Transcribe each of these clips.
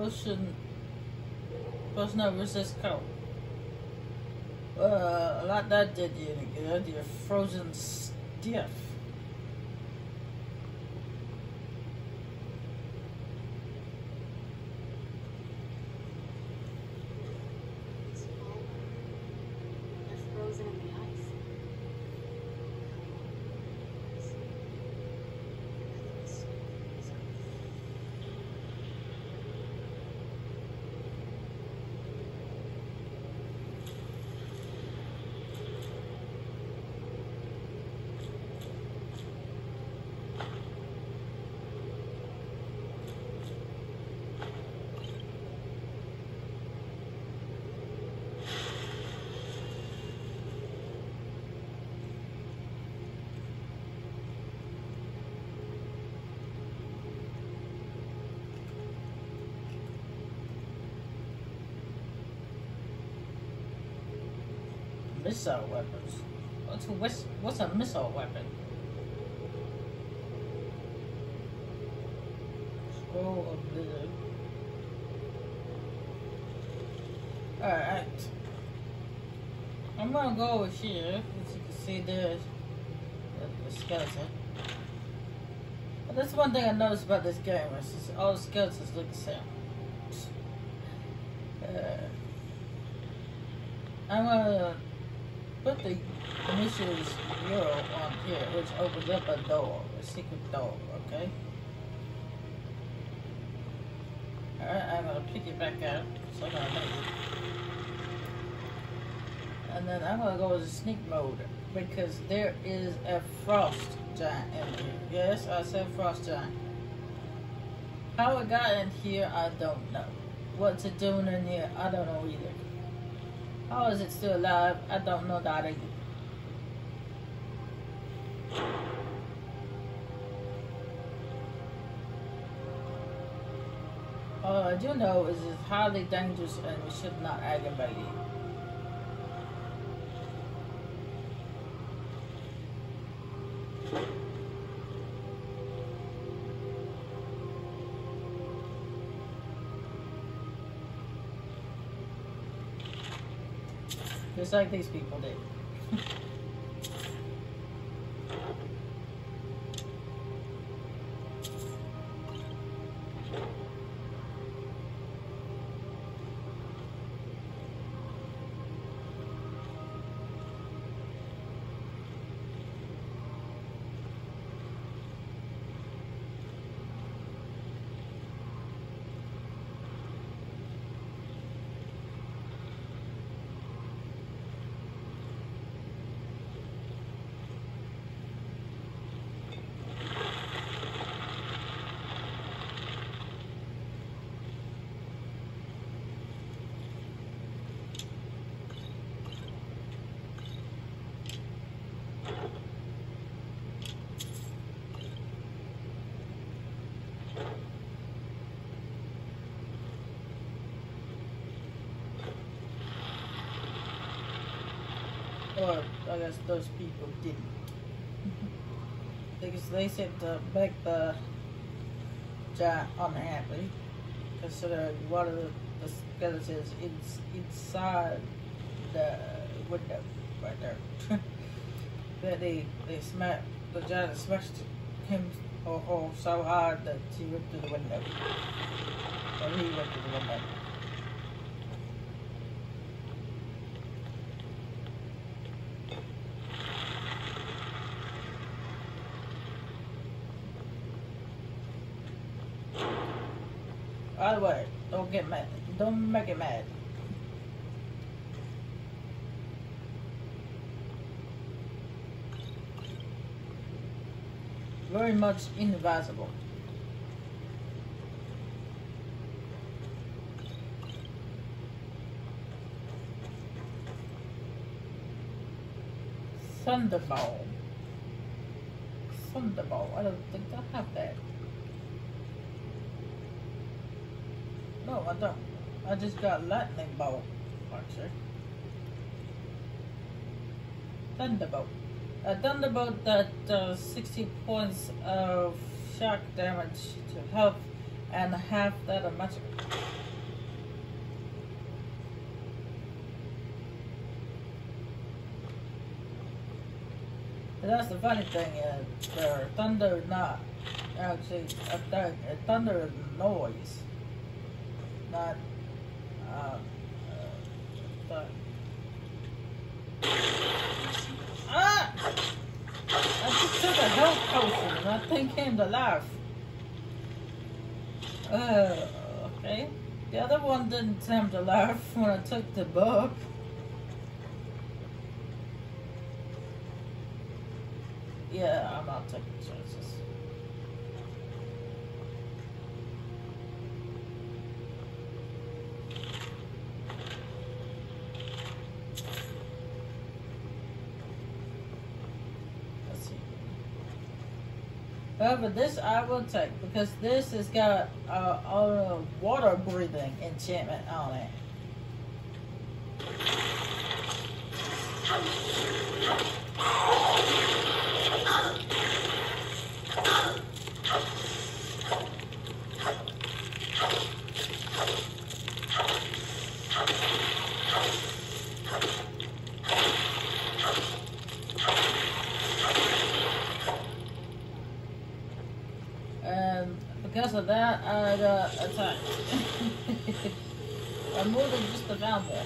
Potion no resist cold. A lot that did you any good. You're frozen stiff. Missile weapons. What's a missile weapon? Scroll of Blizzard. Alright. I'm gonna go over here. As you can see, there's the skeleton. But that's one thing I noticed about this game. Is just all the skeletons look the same. I'm gonna put the initials Euro on here, which opens up a door, a secret door, okay? Alright, I'm gonna pick it back up, so I'm gonna make it. And then I'm gonna go to sneak mode, because there is a frost giant in here. Yes, I said frost giant. How it got in here, I don't know. What's it doing in here, I don't know either. How is it still alive? I don't know that either. All I do know is it's highly dangerous and we should not aggravate it. Just like these people did. Or I guess those people didn't. Because they said to make the giant unhappy, considering one of the skeletons inside the window right there. That they smacked the giant, smashed him or so hard that he went through the window. Or he went through the window. By the way, don't get mad. Don't make it mad. Very much invisible. Thunderball. Thunderball. I don't think I have that. No, I don't. I just got lightning bolt, actually. Thunderbolt. A thunderbolt that does 60 points of shock damage to health and half that of magic. But that's the funny thing is, their thunder is not actually a thing. Thunder is noise, not thing. Ah! I just took a health potion and that thing came to life. Okay. The other one didn't come to life when I took the book. Yeah, I'm not taking chances. Let's see. However, this I will take because this has got a water breathing enchantment on it. Because of that, I got attacked. I'm more than just a vampire.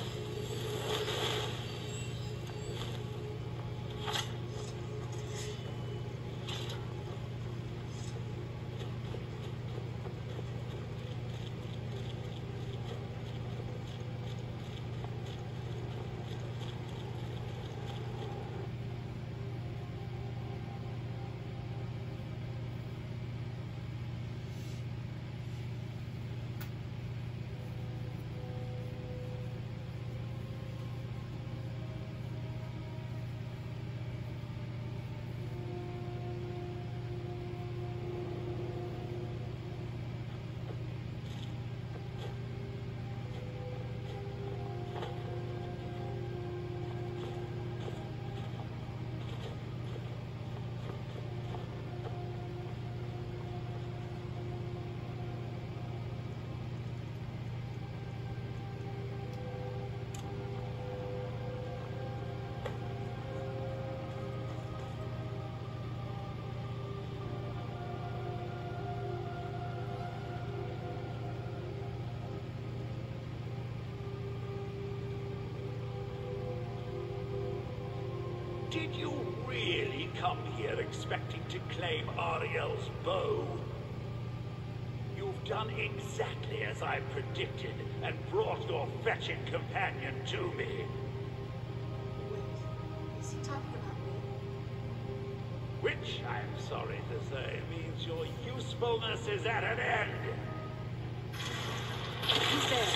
Did you really come here expecting to claim Ariel's bow? You've done exactly as I predicted and brought your fetching companion to me. Wait, is he talking about me? Which, I'm sorry to say, means your usefulness is at an end. Who's there?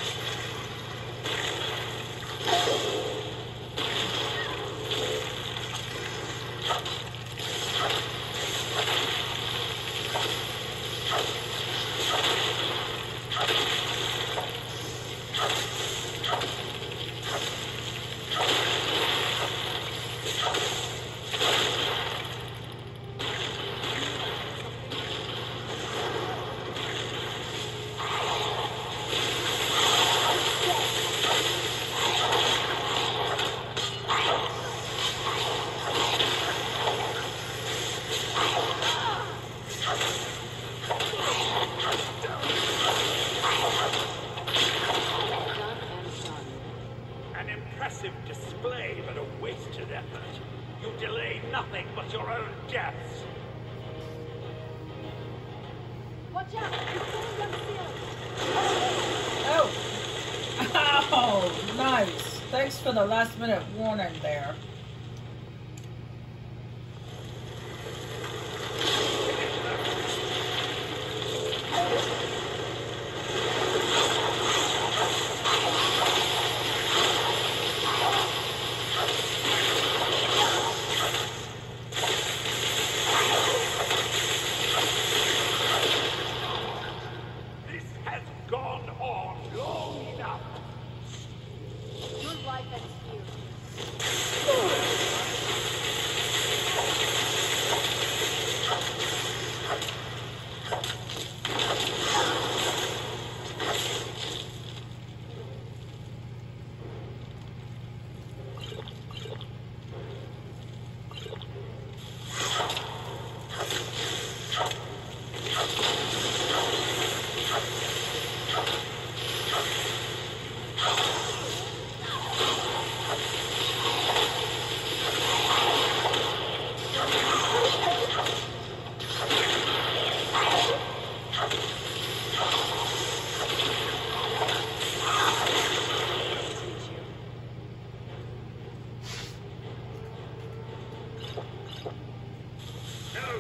Display, but a wasted effort. You delay nothing but your own deaths. Watch out! He's going down the ceiling! Oh! Oh, nice. Thanks for the last minute warning there. Your life ends here. No!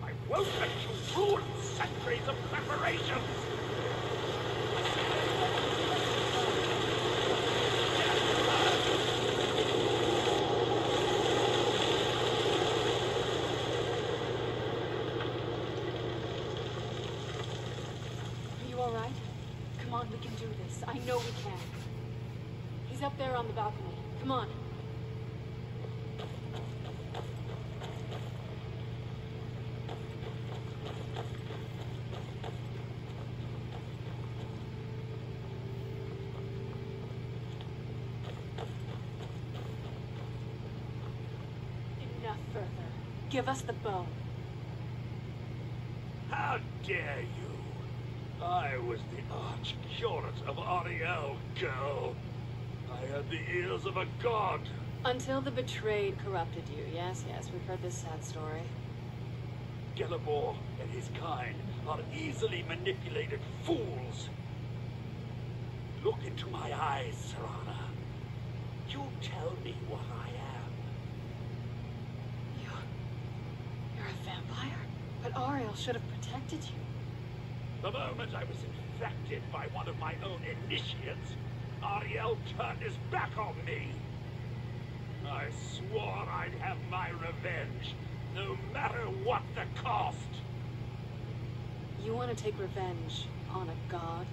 I won't let you ruin centuries of preparations! Are you all right? Come on, we can do this. I know we can. He's up there on the balcony. Come on. Enough further. Give us the bow. How dare you? I was the arch-curate of Ariel, girl. I had the ears of a god. Until the betrayed corrupted you. Yes, yes, we've heard this sad story. Gelabor and his kind are easily manipulated fools. Look into my eyes, Serana. You tell me what I am. You're a vampire? But Ariel should have protected you. The moment I was infected by one of my own initiates, Ariel turned his back on me. I swore I'd have my revenge, no matter what the cost. You want to take revenge on a god?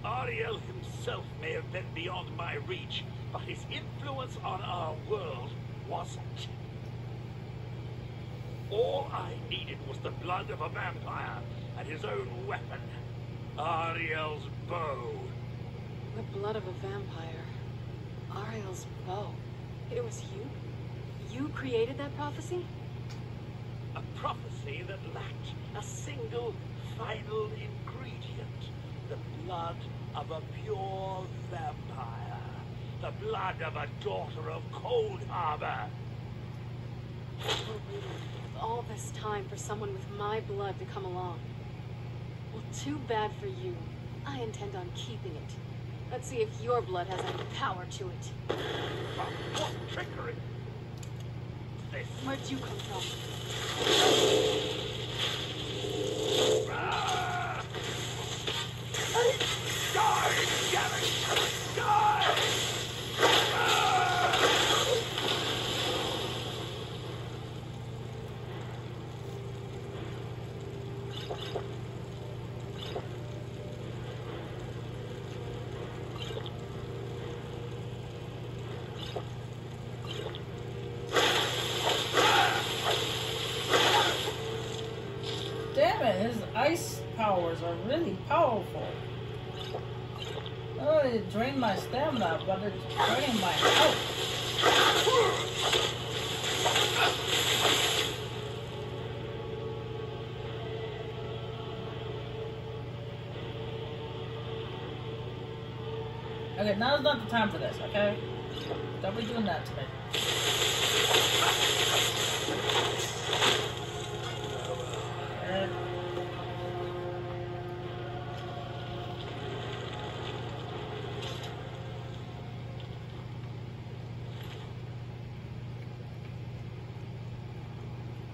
Ariel himself may have been beyond my reach, but his influence on our world wasn't. All I needed was the blood of a vampire and his own weapon, Ariel's bow. The blood of a vampire. Ariel's bow. It was you? You created that prophecy? A prophecy that lacked a single final ingredient. The blood of a pure vampire. The blood of a daughter of Cold Harbor. We're waiting all this time for someone with my blood to come along. Well, too bad for you. I intend on keeping it. Let's see if your blood has any power to it. What trickery! This. Where'd you come from? Die, Gary! Die! Damn it, his ice powers are really powerful. Oh, it drained my stamina, but it's draining my health. Okay, now's not the time for this, okay? Don't be doing that to me.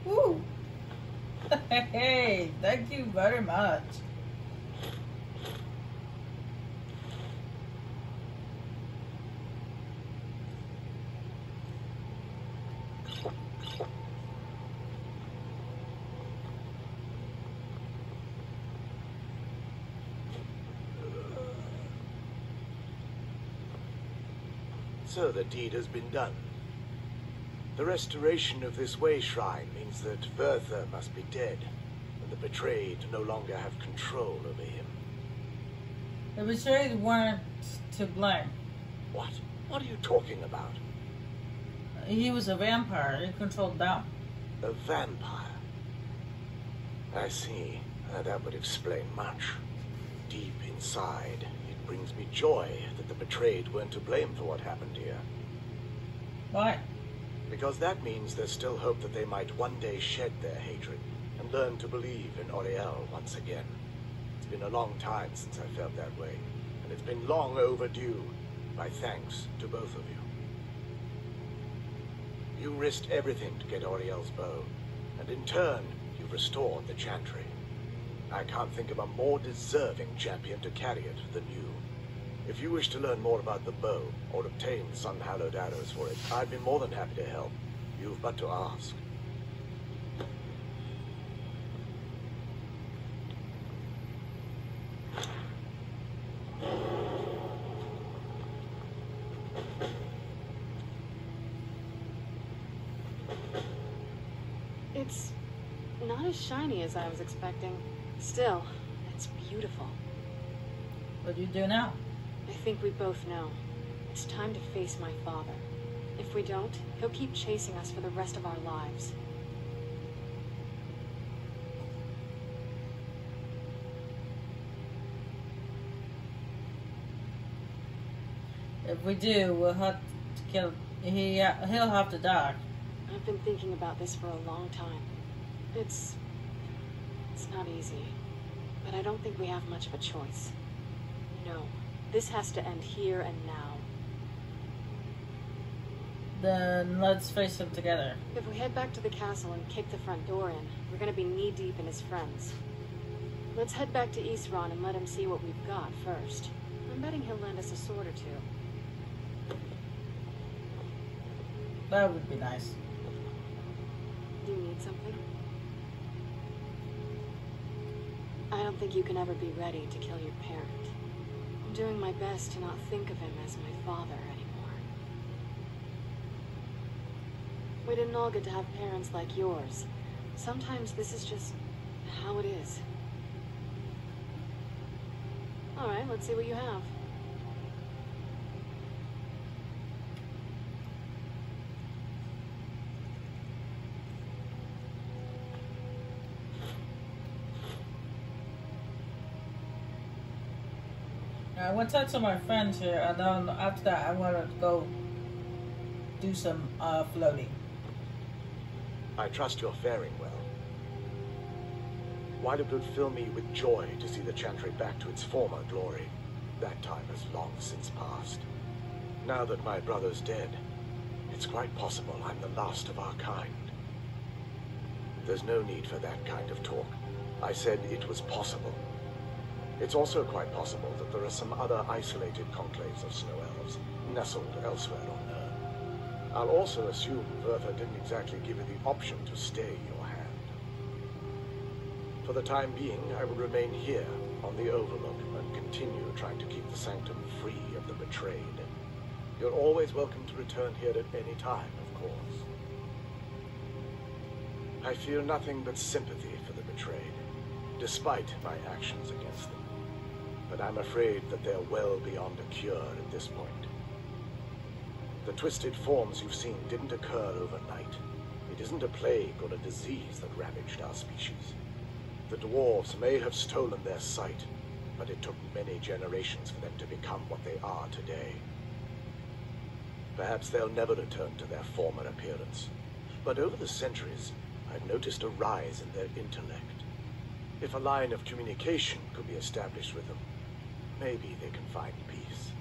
Woo! Hey, thank you very much. So the deed has been done. The restoration of this way shrine means that Bertha must be dead, and the betrayed no longer have control over him. The betrayed weren't to blame. What? What are you talking about? He was a vampire. He controlled them. A vampire? I see. That would explain much. Deep inside, it brings me joy that the betrayed weren't to blame for what happened here. Why? Because that means there's still hope that they might one day shed their hatred and learn to believe in Oriel once again. It's been a long time since I felt that way, and it's been long overdue. My thanks to both of you. You risked everything to get Auriel's bow, and in turn, you've restored the Chantry. I can't think of a more deserving champion to carry it than you. If you wish to learn more about the bow, or obtain sun-hallowed arrows for it, I'd be more than happy to help. You've but to ask. It's not as shiny as I was expecting. Still, it's beautiful. What do you do now? I think we both know. It's time to face my father. If we don't, he'll keep chasing us for the rest of our lives. If we do, we'll have to kill. He'll have to die. I've been thinking about this for a long time. It's not easy, but I don't think we have much of a choice. No, this has to end here and now. Then let's face him together. If we head back to the castle and kick the front door in, we're gonna be knee-deep in his friends. Let's head back to Isran and let him see what we've got first. I'm betting he'll lend us a sword or two. That would be nice. Do you need something? I don't think you can ever be ready to kill your parent. I'm doing my best to not think of him as my father anymore. We didn't all get to have parents like yours. Sometimes this is just how it is. Alright, let's see what you have. I went out to my friends here, and then after that, I want to go do some floating. I trust you're faring well. While it would fill me with joy to see the Chantry back to its former glory, that time has long since passed. Now that my brother's dead, it's quite possible I'm the last of our kind. There's no need for that kind of talk. I said it was possible. It's also quite possible that there are some other isolated conclaves of snow elves nestled elsewhere on Earth. I'll also assume Vertha didn't exactly give you the option to stay your hand. For the time being, I will remain here on the Overlook and continue trying to keep the Sanctum free of the betrayed. You're always welcome to return here at any time, of course. I feel nothing but sympathy for the betrayed, despite my actions against them. But I'm afraid that they're well beyond a cure at this point. The twisted forms you've seen didn't occur overnight. It isn't a plague or a disease that ravaged our species. The dwarves may have stolen their sight, but it took many generations for them to become what they are today. Perhaps they'll never return to their former appearance, but over the centuries, I've noticed a rise in their intellect. If a line of communication could be established with them, maybe they can find peace.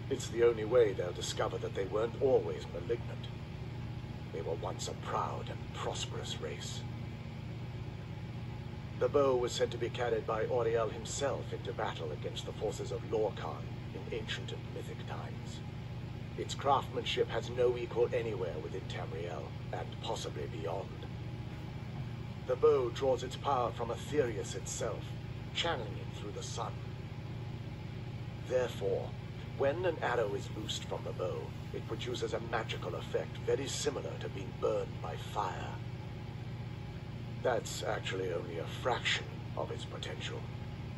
It's the only way they'll discover that they weren't always malignant. They were once a proud and prosperous race. The bow was said to be carried by Auriel himself into battle against the forces of Lorkhan in ancient and mythic times. Its craftsmanship has no equal anywhere within Tamriel, and possibly beyond. The bow draws its power from Aetherius itself, channeling it through the sun. Therefore, when an arrow is loosed from the bow, it produces a magical effect very similar to being burned by fire. That's actually only a fraction of its potential.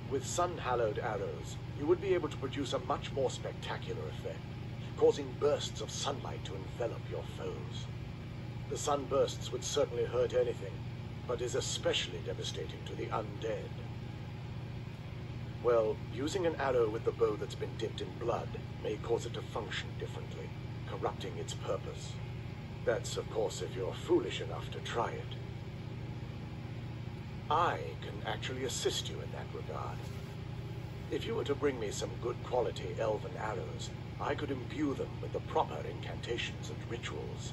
With sun-hallowed arrows, you would be able to produce a much more spectacular effect, causing bursts of sunlight to envelop your foes. The sunbursts would certainly hurt anything, but is especially devastating to the undead. Well, using an arrow with the bow that's been dipped in blood may cause it to function differently, corrupting its purpose. That's, of course, if you're foolish enough to try it. I can actually assist you in that regard. If you were to bring me some good quality elven arrows, I could imbue them with the proper incantations and rituals.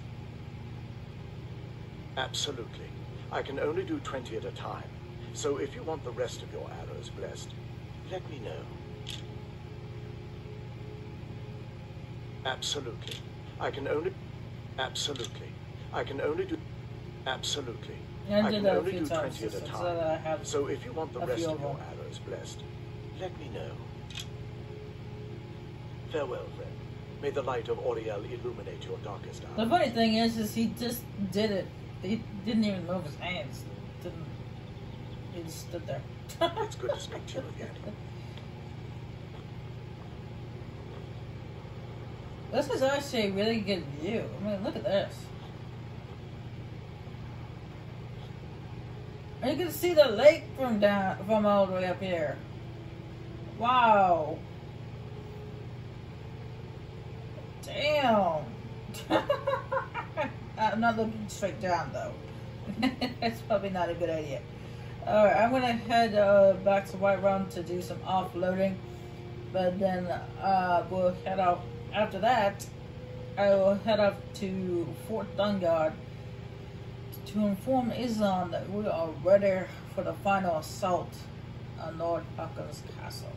Absolutely. I can only do 20 at a time. So if you want the rest of your arrows blessed, let me know. Absolutely. I can only... Absolutely. I can only do... Absolutely. I I did can that a only few do times 20 at a so time. that I have So if you want the a rest few of of your them. arrows blessed, let me know. Farewell, friend. May the light of Auriel illuminate your darkest hours. The funny thing is he just did it. He didn't even move his hands. Didn't. He just stood there. It's good to speak to you again. This is actually a really good view. I mean, look at this. And you can see the lake from all the way up here. Wow. Damn. I'm not looking straight down though. That's probably not a good idea. Alright, I'm gonna head back to Whiterun to do some offloading. But then we'll head off. After that, I will head up to Fort Dungard to inform Islam that we are ready for the final assault on Lord Hucker's castle.